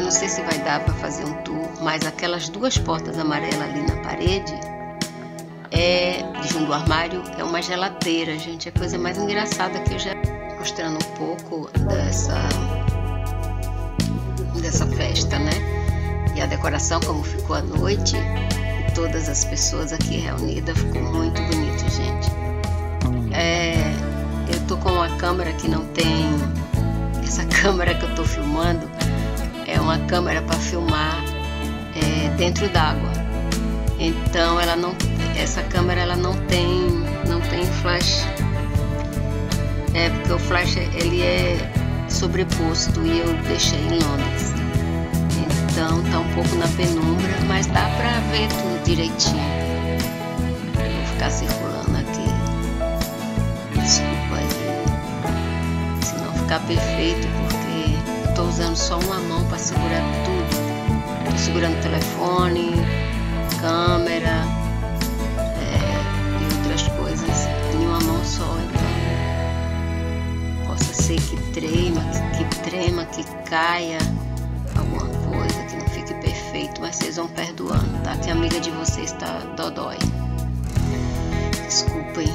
não sei se vai dar para fazer um tour, mas aquelas duas portas amarelas ali na parede junto do armário é uma geladeira, gente. É a coisa mais engraçada que eu já mostrando um pouco dessa festa, né? E a decoração, como ficou à noite, e todas as pessoas aqui reunidas, ficou muito bonito, gente. Eu tô com uma câmera que não tem... Essa câmera que eu tô filmando é uma câmera para filmar dentro d'água. Então essa câmera ela não tem flash. Porque o flash ele é sobreposto e eu deixei em Londres. Então tá um pouco na penumbra, mas dá pra ver tudo direitinho. Eu vou ficar circulando aqui. Desculpa aí se não ficar perfeito, porque eu tô usando só uma mão para segurar tudo. Tô segurando o telefone, câmera e outras coisas em uma mão só. Então possa ser que trema, que caia alguma coisa, que não fique perfeito, mas vocês vão perdoando, tá? Que a amiga de vocês tá dodói. Desculpem.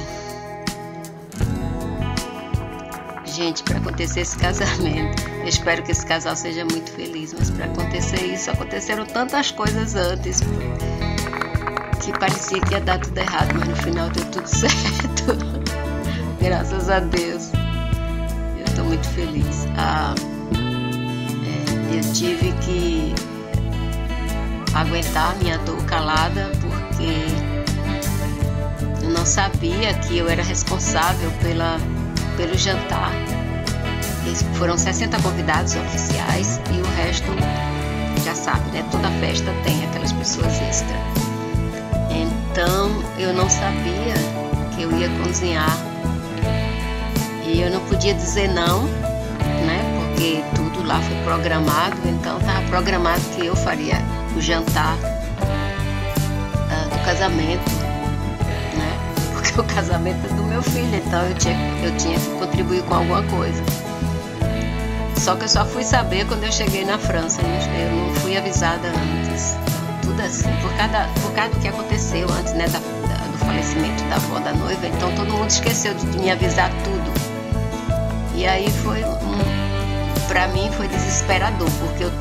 Gente, para acontecer esse casamento, eu espero que esse casal seja muito feliz, mas para acontecer isso, aconteceram tantas coisas antes que parecia que ia dar tudo errado, mas no final deu tudo certo. Graças a Deus. Eu estou muito feliz. Eu tive que aguentar minha dor calada, porque eu não sabia que eu era responsável pelo jantar. Foram 60 convidados oficiais e o resto, já sabe, né? Toda festa tem aquelas pessoas extra. Então eu não sabia que eu ia cozinhar e eu não podia dizer não, né? Porque tudo lá foi programado, então estava programado que eu faria o jantar do casamento, né? Porque o casamento é do meu filho, então eu tinha que contribuir com alguma coisa. Só que eu só fui saber quando eu cheguei na França, eu não fui avisada antes. Tudo assim, por causa do que aconteceu antes, né, do falecimento da avó da noiva, então todo mundo esqueceu de me avisar tudo. E aí pra mim foi desesperador, porque eu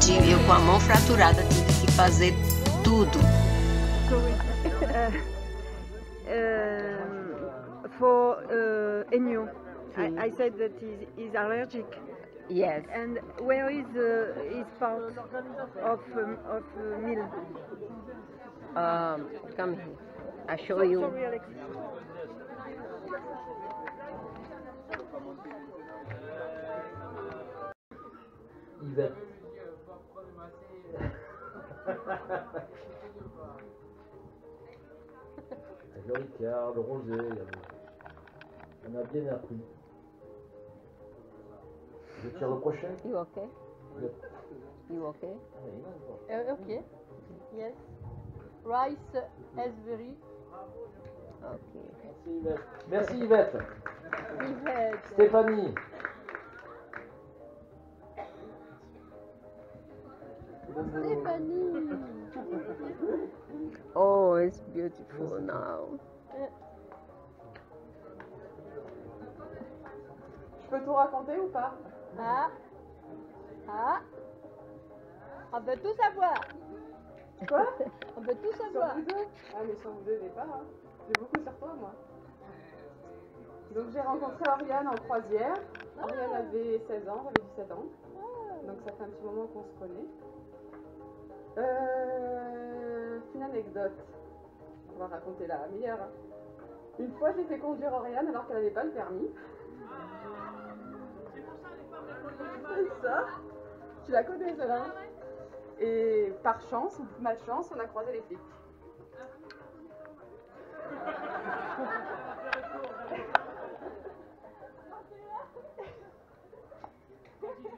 com a mão fraturada tive que fazer tudo. For Enyo, I said that he's allergic. Yes. And where is his part of meal? Come here. I show you. Sorry, Alex. Yvette. Le Ricard, le Rosé, on a bien appris. Je tire le prochain. You okay? You okay? Okay. Yes. Rice is very. Okay. Merci Yvette. Yvette. Stéphanie. Stéphanie. Oh, it's beautiful now. Je peux tout raconter ou pas? On veut tout savoir. Quoi? On veut tout Sur savoir. vous deux? Ah mais sur vous deux, j'ai pas. Hein. J'ai beaucoup sur toi, moi. Donc j'ai rencontré Oriane en croisière. Oriane avait 16 ans, j'avais 17 ans. Donc ça fait un petit moment qu'on se connaît. Une anecdote. On va raconter la meilleure. Une fois, j'ai fait conduire Oriane alors qu'elle n'avait pas le permis. C'est ça. Tu la connais, celle-là? Et par chance, ou malchance, on a croisé les flics.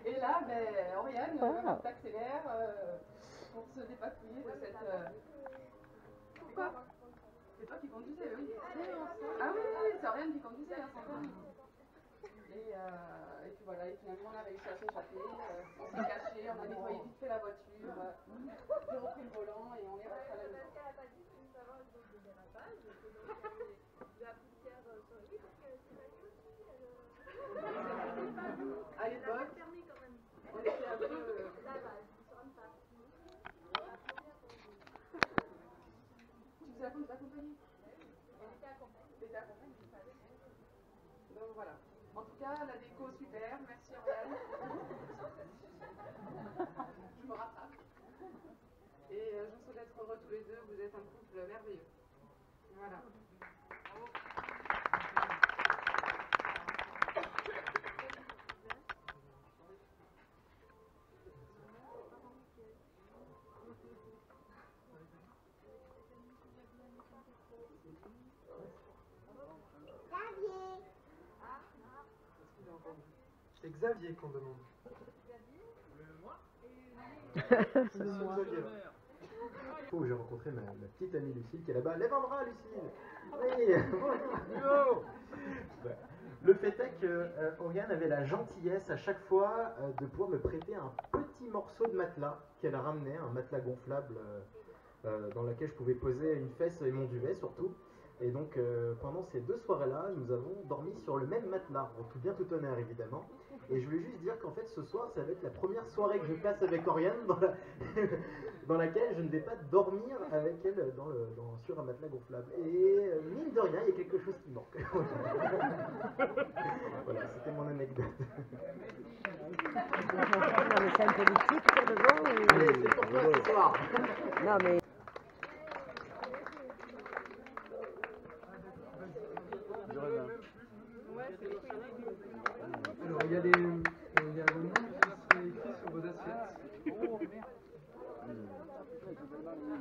Et là, Oriane s'accélère pour se dépatouiller de cette... Pourquoi? C'est toi qui conduisais, oui. Ah oui, c'est Oriane qui conduisait, hein, sans permis. Et tu voilà, et finalement on a réussi à s'échapper, on s'est caché, on a nettoyé vite fait la voiture, j'ai repris le volant et on est rentré à la maison. À l'époque, on était un peu... Tu faisais la compagnie? T'étais accompagnée. Donc voilà. En tout cas, la déco super, merci Oriane. Je me rattrape. Et je vous souhaite d'être heureux tous les deux, vous êtes un couple merveilleux. Voilà. C'est Xavier qu'on demande. Oh, j'ai rencontré ma petite amie Lucille qui est là-bas. Lève un bras, Lucille. Oui, bonjour. Le fait est que Oriane avait la gentillesse à chaque fois de pouvoir me prêter un petit morceau de matelas qu'elle a ramené, un matelas gonflable dans lequel je pouvais poser une fesse et mon duvet surtout. Et donc pendant ces 2 soirées-là, nous avons dormi sur le même matelas, en tout bien tout honneur évidemment. Et je voulais juste dire qu'en fait ce soir, ça va être la première soirée que je passe avec Oriane dans laquelle je ne vais pas dormir avec elle sur un matelas gonflable. Et mine de rien, il y a quelque chose qui manque. Voilà, c'était mon anecdote. Non mais c'est un politique pour de bon ou... Allez, c'est pour toi ce soir. Non mais... Alors, il y a le nom qui serait écrit sur vos assiettes.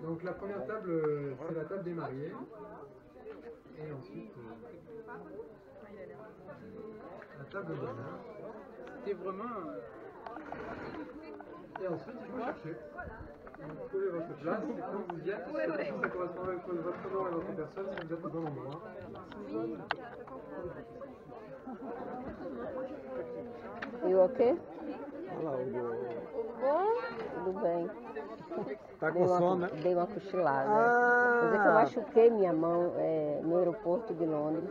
Donc, la première table, c'est la table des mariés. Et ensuite, la table d'honneur. C'était vraiment... Et ensuite, il faut chercher. Vous trouvez votre place, et quand vous y êtes, si ça correspond avec votre nom et votre personne, si vous êtes au bon endroit. You okay? Tudo bem. Tá com sono, né? Dei uma cochilada. Mas é que eu machuquei minha mão no aeroporto de Londres.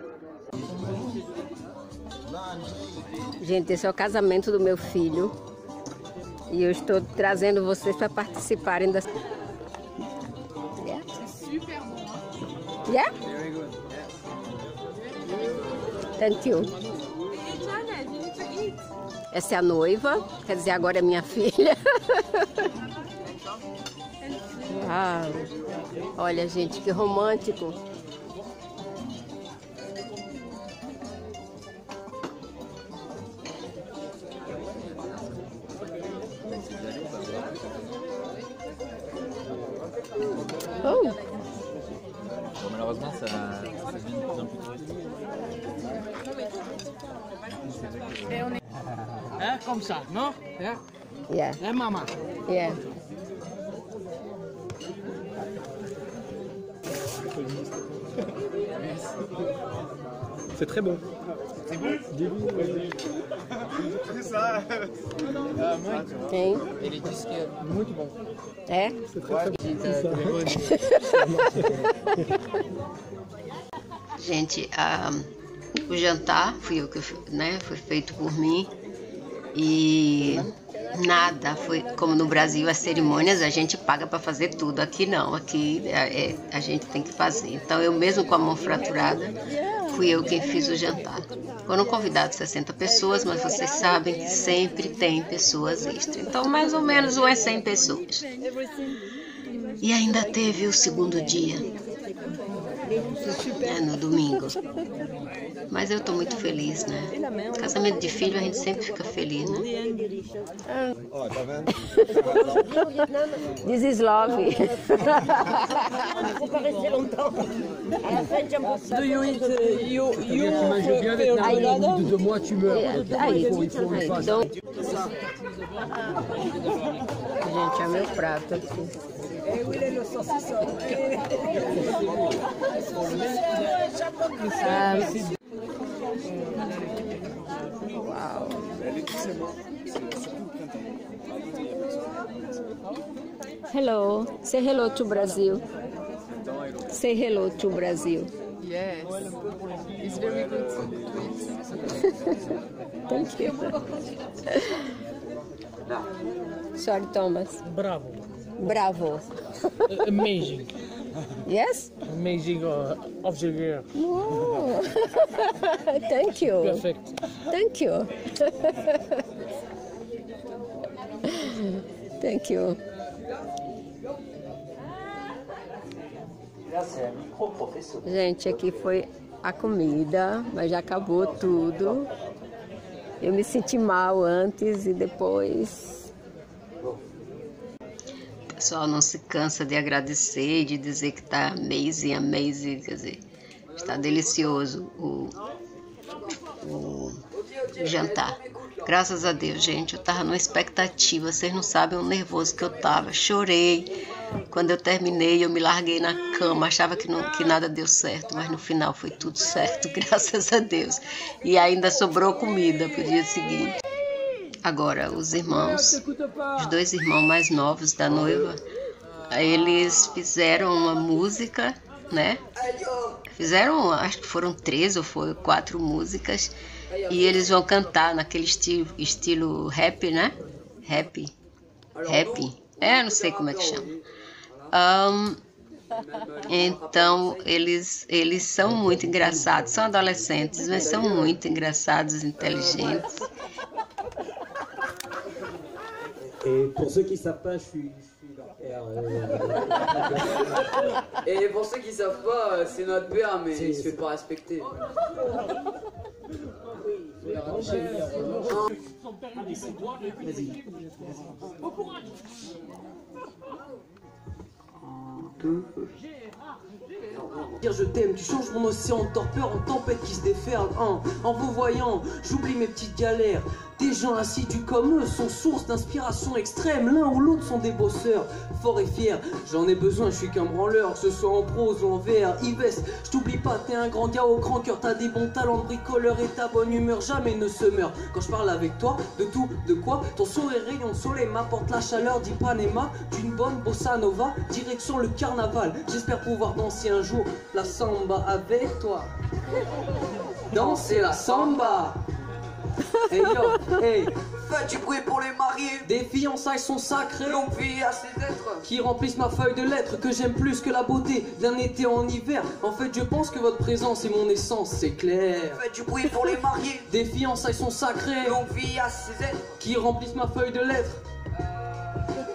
Gente, esse é o casamento do meu filho. E eu estou trazendo vocês para participarem da... Yeah? Super bon. Yeah? Thank you. Essa é a noiva, quer dizer, agora é minha filha. Uau. Olha, gente, que romântico. Oh. Bon, malheureusement, ça devient de plus en plus touristique. Hein, comme ça, non? Hein? Yeah. Hein, maman? Yeah. C'est très bon. C'est bon? C'est ça. Hein? Ele disse que é muito bom. É? C'est très bon. Gente, o jantar foi feito por mim e nada, foi como no Brasil as cerimônias a gente paga para fazer tudo, aqui não, aqui a gente tem que fazer. Então eu mesmo com a mão fraturada, fui eu quem fiz o jantar. Foram convidados 60 pessoas, mas vocês sabem que sempre tem pessoas extras. Então mais ou menos umas 100 pessoas. E ainda teve o segundo dia, no domingo. Mas eu estou muito feliz, né? Casamento de filho a gente sempre fica feliz, né? Ó, tá vendo? This is love. Do you eat you manges bien vietnamien, au bout de 2 mois tu meurs. Então, gente, é meu prato aqui. Uau. Hello. Say hello to Brazil. Say hello to Brazil. Yes. It's very good to eat. Thank you. Sorry, Thomas. Bravo. Bravo. Amazing. Yes? Amazing of the year. Oh. Thank you. Perfect. Thank you. Thank you. Gente, aqui foi a comida, mas já acabou tudo. Eu me senti mal antes e depois. O pessoal não se cansa de agradecer e de dizer que está amazing, amazing, quer dizer, está delicioso o jantar. Graças a Deus, gente, eu estava numa expectativa, vocês não sabem o nervoso que eu estava. Chorei quando eu terminei, eu me larguei na cama, achava que nada deu certo, mas no final foi tudo certo, graças a Deus. E ainda sobrou comida para o dia seguinte. Agora, os dois irmãos mais novos da noiva, eles fizeram uma música, né? Fizeram, acho que foram 3 ou 4 músicas. E eles vão cantar naquele estilo rap, né? Rap. Não sei como é que chama. Então, eles são muito engraçados. São adolescentes, mas são muito engraçados, inteligentes. Et pour ceux qui ne savent pas, je suis Et pour ceux qui ne savent pas, c'est notre père, mais il ne se fait pas respecter. Dire je t'aime, tu changes mon océan en torpeur en tempête qui se déferle. En vous voyant, j'oublie mes petites galères. Des gens assidus comme eux sont source d'inspiration extrême. L'un ou l'autre sont des bosseurs, forts et fiers. J'en ai besoin, je suis qu'un branleur, que ce soit en prose ou en vers. Yves, je t'oublie pas, t'es un grand gars au grand cœur. T'as des bons talents de bricoleur et ta bonne humeur jamais ne se meurt. Quand je parle avec toi, de tout, de quoi, ton sourire rayon de soleil m'apporte la chaleur d'Ipanema, d'une bonne bossa nova, direction le carnaval. J'espère pouvoir danser un jour la samba avec toi. Danser la samba. Hey yo, hey. Fais du bruit pour les mariés. Des fiançailles sont sacrées. Longue vie à ces êtres qui remplissent ma feuille de lettres. Que j'aime plus que la beauté d'un été en hiver. En fait je pense que votre présence est mon essence, c'est clair. Fais du bruit pour les mariés. Des fiançailles sont sacrées. Longue vie à ces êtres qui remplissent ma feuille de lettres.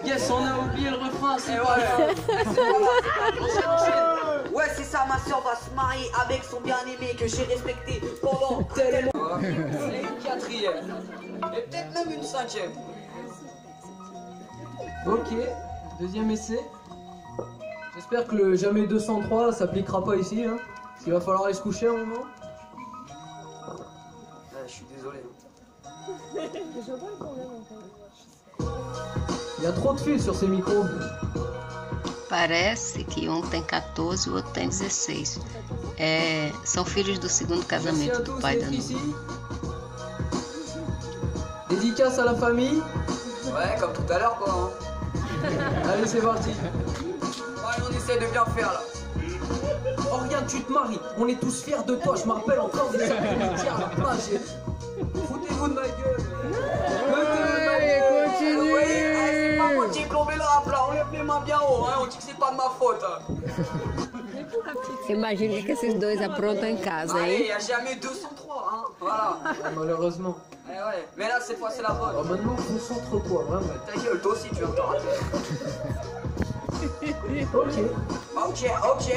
Yes, on a oublié le refrain, c'est pas grave. Ouais, c'est ça, ma soeur va se marier avec son bien-aimé que j'ai respecté pendant tellement. Une 4e. Et peut-être même une 5e. Ok, 2e essai. J'espère que le jamais 203 s'appliquera pas ici, hein. Parce qu'il va falloir aller se coucher un moment. Je suis désolé. Il y a trop de fils sur ces micros. Parece que um tem 14 e o outro tem 16. São filhos do segundo casamento do pai da noiva. Dédicace à la famille. Ouais, comme tout à l'heure quoi. Hein. Allez, c'est parti. Allez, on essaie de bien faire là. Oh regarde, tu te maries, on est tous fiers de toi. Je me rappelle encore des après-midi à la plage. Foutez-vous de ma gueule. Continue. C'est pas moi qui ai plombé le rap là, on lève les mains bien haut, hein. On dit que c'est pas de ma faute. Imagina o que esses dois aprontam em casa, hein? Il n'y a jamais 203, hein. Voilà. Malheureusement. Ouais. Mais là, cette fois, c'est la bonne. Oh, maintenant, concentre-toi, vraiment. Ta gueule, toi aussi, tu vas me rater. Ok.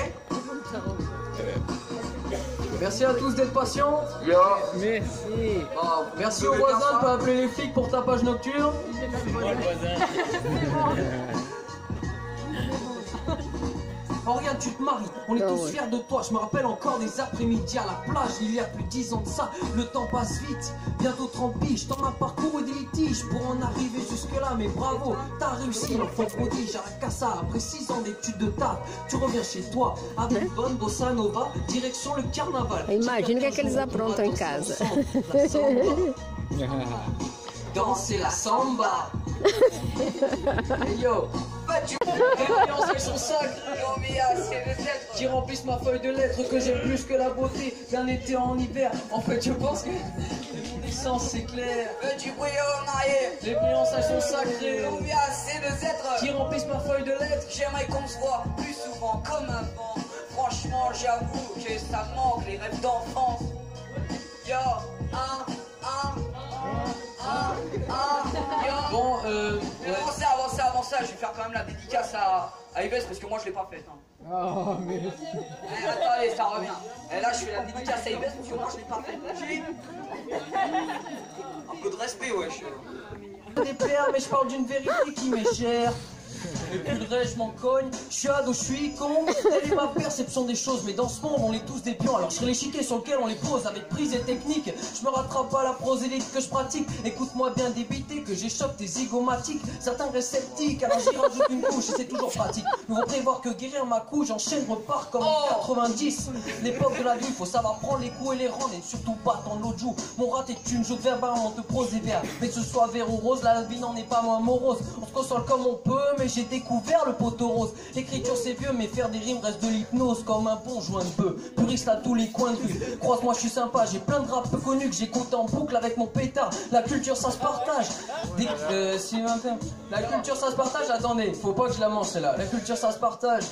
Merci à tous d'être patients. Yo. Merci. Oh, merci aux voisins de appeler les flics pour tapage nocturne. Oh regarde, tu te maries, on est tous fiers de toi. Je me rappelle encore des après-midi à la plage, il y a plus de 10 ans de ça. Le temps passe vite, bientôt 30 piges. T'en as parcouru des litiges pour en arriver jusque là. Mais bravo, t'as réussi, l'enfant prodige à la Casa. Après 6 ans d'études de taf, tu reviens chez toi avec une bonne bossa nova, direction le carnaval. Imagina o que eles aprontam em casa. Danser la samba. Hey yo, les fiançailles sont sacrées qui remplissent ma feuille de lettres que j'aime plus que la beauté d'un été en hiver. En fait, je pense que mon essence c'est clair. Les fiançailles sont sacrées qui remplissent ma feuille de lettres. J'aimerais qu'on se voit plus souvent comme avant. Franchement, j'avoue que ça manque les rêves d'enfance. Yo, Bon, avant ça, je vais faire quand même la dédicace à Yves parce que moi je l'ai pas faite. Hein. Oh, mais... Attendez, ça revient. Et là, je fais la dédicace à Yves parce que moi je l'ai pas faite. Un peu de respect, wesh. Des pères, mais je parle d'une vérité qui m'est chère. Et plus le reste, je m'en cogne, je suis ado, je suis con. Telle est ma perception des choses, mais dans ce monde, on est tous des pions. Alors je serai l'échiquier sur lequel on les pose avec prise et technique. Je me rattrape à la prosélite que je pratique. Écoute-moi bien débiter que j'échoppe tes zygomatiques. Certains restent sceptiques, alors j'y rajoute une couche et c'est toujours pratique. Nous vont prévoir que guérir ma couche, j'enchaîne, repars comme en 90. L'époque de la vie, faut savoir prendre les coups et les rendre et surtout pas tendre l'autre joue. Mon rat est une joue verbalement te prose et vert. Mais que ce soit vert ou rose, la vie n'en est pas moins morose. On se console comme on peut, mais j'ai découvert le poteau rose. L'écriture c'est vieux, mais faire des rimes reste de l'hypnose comme un bon joint de bœuf. Puriste à tous les coins de rue. Croise-moi, je suis sympa, j'ai plein de rap peu connus que j'écoute en boucle avec mon pétard. La culture ça se partage. La culture ça se partage, attendez, faut pas que je la mange celle-là. La culture ça se partage.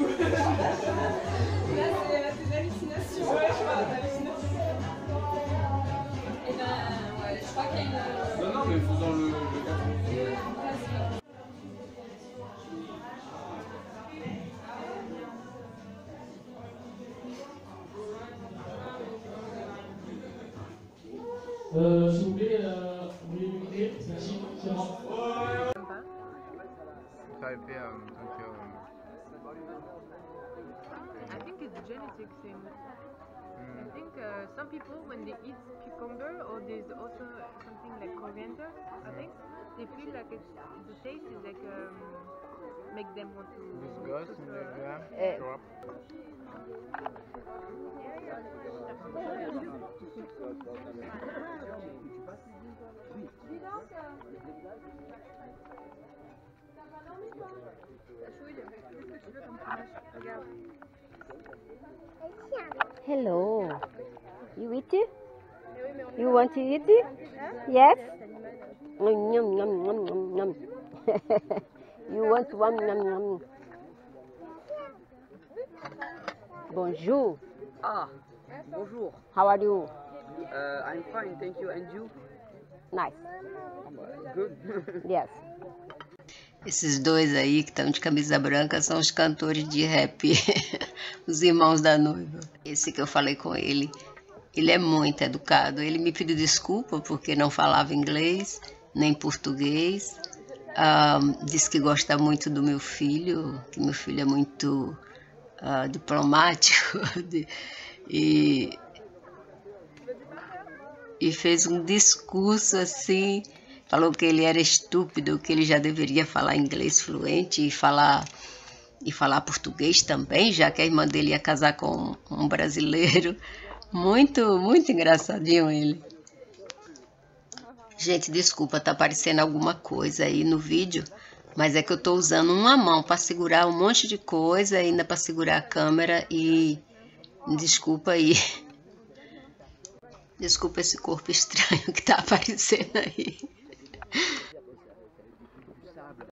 c'est des hallucinations. Ouais, je vois, des hallucinations. Et ben, ouais, je crois qu'il y a une... Non, non, mais faisons le 4. S'il vous plaît, vous voulez m'écouter? Merci, c'est bon. I think it's genetic thing. I think some people when they eat cucumber or there's also something like coriander, I think they feel like it's, the taste is like make them want to throw up. Hello. You eat it? You want to eat it? Yes? Yum, yum, yum, yum, yum, yum. You want one? Yum, yum. Bonjour. Ah, bonjour. How are you? I'm fine, thank you. And you? Nice. Good. Yes. Esses dois aí que estão de camisa branca são os cantores de rap, os irmãos da noiva. Esse que eu falei com ele, ele é muito educado. Ele me pediu desculpa porque não falava inglês, nem português. Disse que gosta muito do meu filho, que meu filho é muito diplomático. E fez um discurso assim. Falou que ele era estúpido, que ele já deveria falar inglês fluente e falar português também, já que a irmã dele ia casar com um brasileiro. Muito, muito engraçadinho ele. Gente, desculpa, tá aparecendo alguma coisa aí no vídeo, mas é que eu tô usando uma mão para segurar um monte de coisa, ainda para segurar a câmera e desculpa aí. Desculpa esse corpo estranho que tá aparecendo aí.